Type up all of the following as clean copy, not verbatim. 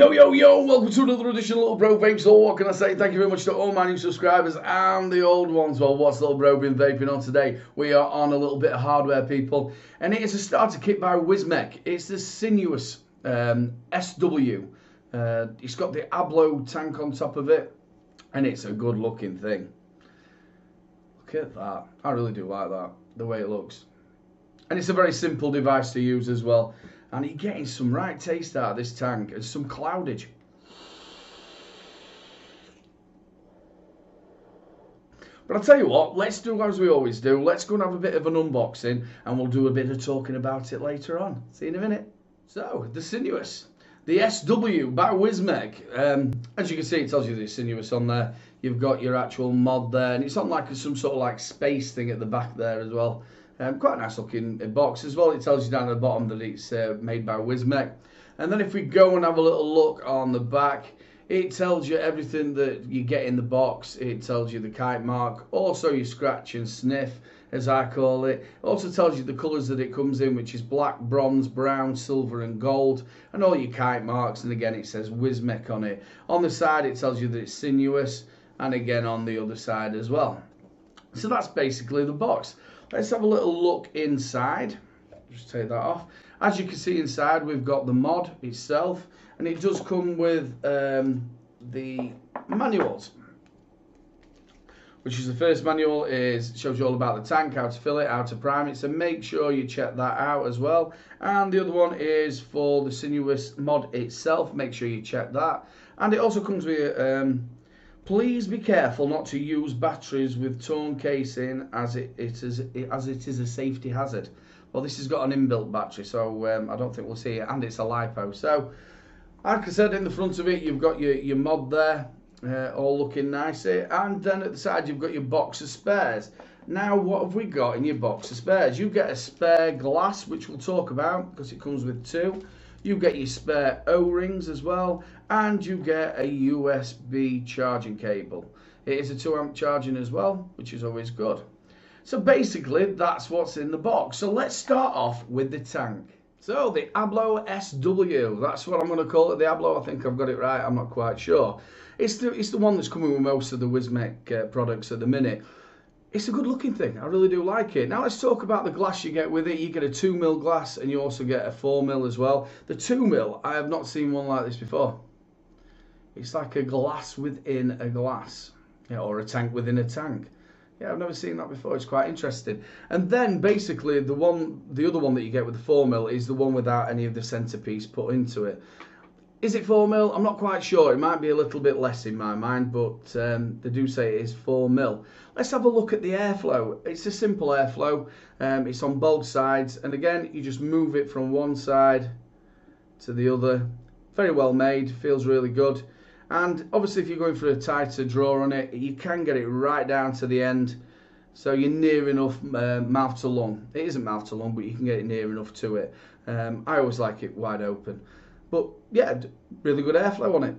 Yo, yo, yo, welcome to another edition of Little Bro Vapes. So what can I say? Thank you very much to all my new subscribers and the old ones. Well, what's Little Bro been vaping on today? We are on a little bit of hardware, people. And it is a starter kit by wismec. It's the sinuous SW. It's got the Ablo tank on top of it. And it's a good looking thing. Look at that. I really do like that, the way it looks. And it's a very simple device to use as well. And you're getting some right taste out of this tank and some cloudage. But I'll tell you what, let's do as we always do. Let's go and have a bit of an unboxing and we'll do a bit of talking about it later on. See you in a minute. So, the sinuous. The SW by wismec. As you can see, it tells you the sinuous on there. You've got your actual mod there. And it's on like some sort of like space thing at the back there as well. Quite a nice looking box as well. It tells you down at the bottom that it's made by wismec. And then if we go and have a little look on the back, it tells you everything that you get in the box. It tells you the kite mark, also your scratch and sniff, as I call it. It also tells you the colours that it comes in, which is black, bronze, brown, silver and gold, and all your kite marks. And again, it says wismec on it. On the side, it tells you that it's sinuous, and again on the other side as well. So that's basically the box. Let's have a little look inside. Just take that off. As you can see inside, we've got the mod itself, and it does come with the manuals, which is the first manual. Shows you all about the tank, how to fill it, how to prime it. So make sure you check that out as well. And the other one is for the sinuous mod itself. Make sure you check that. And it also comes with please be careful not to use batteries with torn casing as it is a safety hazard. Well, this has got an inbuilt battery, so I don't think we'll see it, and it's a LiPo. So, like I said, in the front of it, you've got your mod there, all looking nicely, and then at the side, you've got your box of spares. Now, what have we got in your box of spares? You get a spare glass, which we'll talk about, because it comes with two. You get your spare O-rings as well, and you get a USB charging cable. It is a 2 amp charging as well, which is always good. So basically, that's what's in the box. So let's start off with the tank. So the Ablo SW, that's what I'm going to call it, the Ablo. I think I've got it right, I'm not quite sure. It's the one that's coming with most of the wismec products at the minute. It's a good looking thing, I really do like it. Now let's talk about the glass you get with it. You get a 2mm glass and you also get a 4mm as well. The 2mm, I have not seen one like this before. It's like a glass within a glass, yeah, or a tank within a tank. Yeah, I've never seen that before, it's quite interesting. And then basically the other one that you get with the 4mm is the one without any of the centerpiece put into it. Is it 4mm? I'm not quite sure. It might be a little bit less in my mind, but they do say it is 4mm. Let's have a look at the airflow. It's a simple airflow. It's on both sides, and again, you just move it from one side to the other. Very well made, feels really good. And obviously, if you're going for a tighter draw on it, you can get it right down to the end, so you're near enough mouth to lung. It isn't mouth to lung, but you can get it near enough to it. I always like it wide open. But yeah, really good airflow on it.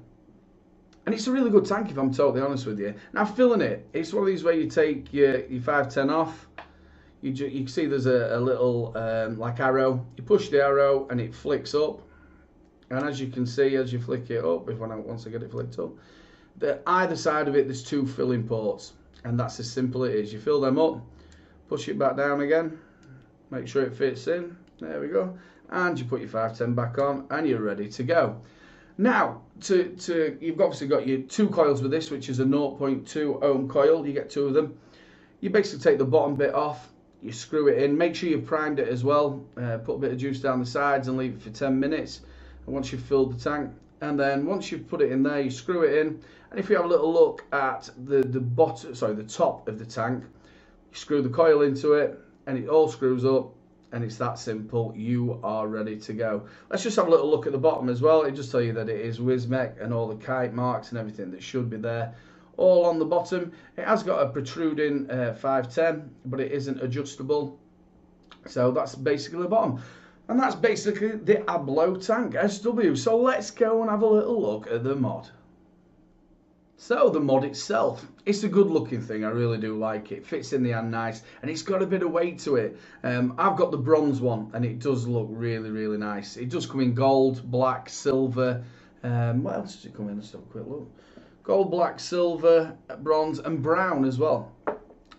And it's a really good tank, if I'm totally honest with you. Now filling it, it's one of these where you take your 510 off. You can see there's a little like arrow. You push the arrow and it flicks up. And as you can see, as you flick it up, once I get it flicked up, either side of it there's two filling ports. And that's as simple as it is. You fill them up, push it back down again, make sure it fits in. There we go. And you put your 510 back on and you're ready to go. Now, you've obviously got your two coils with this, which is a 0.2 ohm coil. You get two of them. You basically take the bottom bit off, you screw it in. Make sure you've primed it as well. Put a bit of juice down the sides and leave it for 10 minutes. And once you've filled the tank, and then once you've put it in there, you screw it in. And if you have a little look at the top of the tank, you screw the coil into it, and it all screws up. And it's that simple. You are ready to go. Let's just have a little look at the bottom as well. It just tells you that it is wismec and all the kite marks and everything that should be there, all on the bottom. It has got a protruding 510, but it isn't adjustable. So that's basically the bottom. And that's basically the Ablo tank SW. So let's go and have a little look at the mod. So the mod itself, it's a good looking thing, I really do like it. Fits in the hand nice, and it's got a bit of weight to it. I've got the bronze one, and it does look really, really nice. It does come in gold, black, silver, What else does it come in? Let's have a quick look. Gold, black, silver, bronze and brown as well.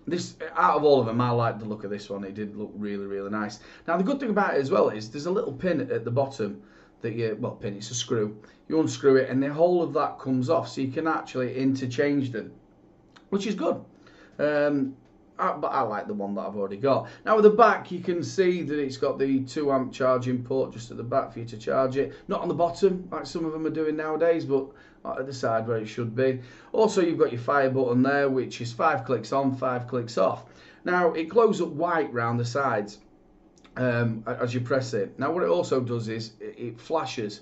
This, out of all of them, I like the look of this one. It did look really, really nice. Now the good thing about it as well is there's a little pin at the bottom that it's a screw. You unscrew it and the whole of that comes off, so you can actually interchange them, which is good. But I like the one that I've already got. Now with the back, you can see that it's got the 2 amp charging port just at the back for you to charge it. Not on the bottom like some of them are doing nowadays, but at the side where it should be. Also, you've got your fire button there, which is 5 clicks on, 5 clicks off. Now it glows up white round the sides as you press it. Now what it also does is it flashes.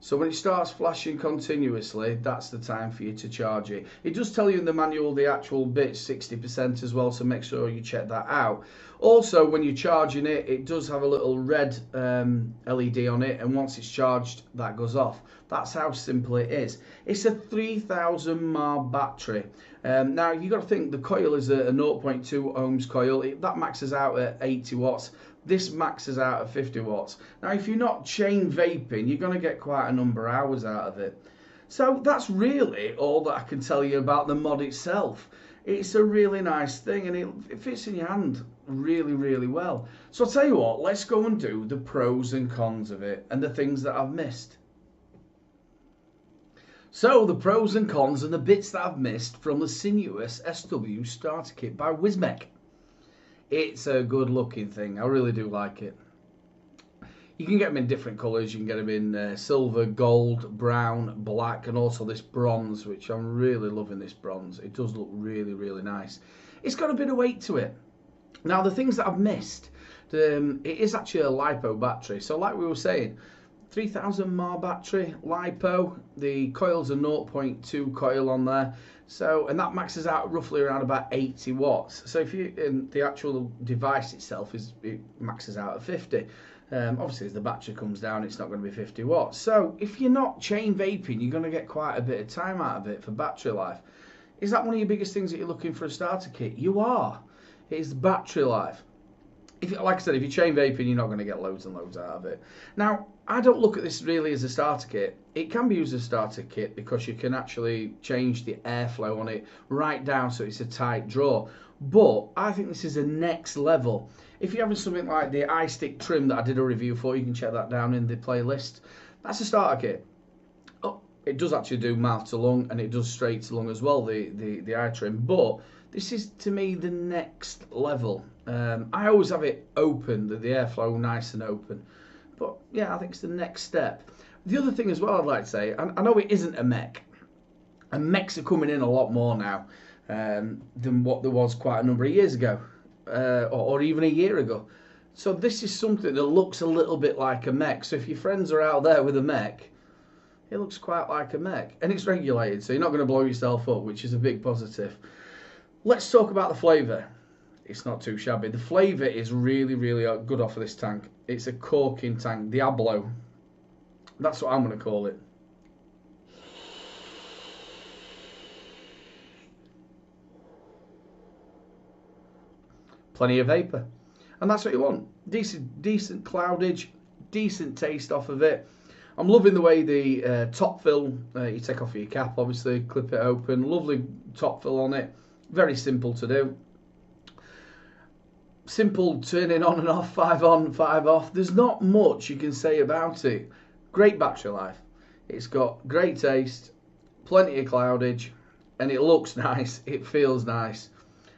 So when it starts flashing continuously, that's the time for you to charge it. It does tell you in the manual the actual bit's 60% as well, so make sure you check that out. Also, when you're charging it, it does have a little red LED on it, and once it's charged, that goes off. That's how simple it is. It's a 3000 mAh battery. Now, you've got to think the coil is a 0.2 ohms coil. That maxes out at 80 watts. This maxes out at 50 watts. Now, if you're not chain vaping, you're going to get quite a number of hours out of it. So that's really all that I can tell you about the mod itself. It's a really nice thing, and it fits in your hand really, really well. So I'll tell you what, let's go and do the pros and cons of it and the things that I've missed. So the pros and cons and the bits that I've missed from the Sinuous SW starter kit by wismec. It's a good looking thing. I really do like it. You can get them in different colours. You can get them in silver, gold, brown, black, and also this bronze, which I'm really loving this bronze. It does look really, really nice. It's got a bit of weight to it. Now, the things that I've missed, it is actually a LiPo battery. So like we were saying, 3000 mAh battery, LiPo, the coil's a 0.2 coil on there. So, and that maxes out roughly around about 80 watts. So if you, the actual device itself it maxes out at 50. Obviously as the battery comes down, it's not going to be 50 watts. So if you're not chain vaping, you're going to get quite a bit of time out of it for battery life. Is that one of your biggest things that you're looking for a starter kit? You are. It is the battery life. Like I said, if you're chain vaping, you're not going to get loads and loads out of it. Now, I don't look at this really as a starter kit. It can be used as a starter kit because you can actually change the airflow on it right down so it's a tight draw. But I think this is a next level. If you're having something like the iStick trim that I did a review for, you can check that down in the playlist. That's a starter kit. Oh, it does actually do mouth to lung, and it does straight to lung as well, the eye trim. But this is, to me, the next level. I always have it open, the airflow nice and open. But yeah, I think it's the next step. The other thing as well I'd like to say, I know it isn't a mech. And mechs are coming in a lot more now than what there was quite a number of years ago. Or even a year ago. So this is something that looks a little bit like a mech. So if your friends are out there with a mech, it looks quite like a mech. And it's regulated, so you're not going to blow yourself up, which is a big positive. Let's talk about the flavour. It's not too shabby. The flavour is really, really good off of this tank. It's a corking tank, Diablo. That's what I'm going to call it. Plenty of vapour. And that's what you want. Decent cloudage, decent taste off of it. I'm loving the way the top fill, you take off your cap obviously, clip it open, lovely top fill on it. Very simple to do. Simple turning on and off, 5 on, 5 off. There's not much you can say about it. Great battery life. It's got great taste, plenty of cloudage, and it looks nice, it feels nice.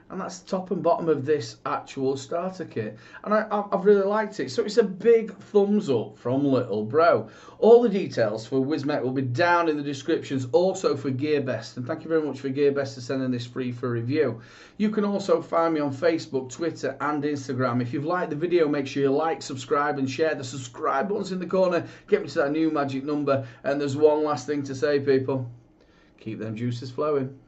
And that's the top and bottom of this actual starter kit. And I've really liked it. So it's a big thumbs up from Little Bro. All the details for wismec will be down in the descriptions, also for GEARBEST. And thank you very much for GEARBEST for sending this free for review. You can also find me on Facebook, Twitter and Instagram. If you've liked the video, make sure you like, subscribe and share. The subscribe button's in the corner. Get me to that new magic number. And there's one last thing to say, people. Keep them juices flowing.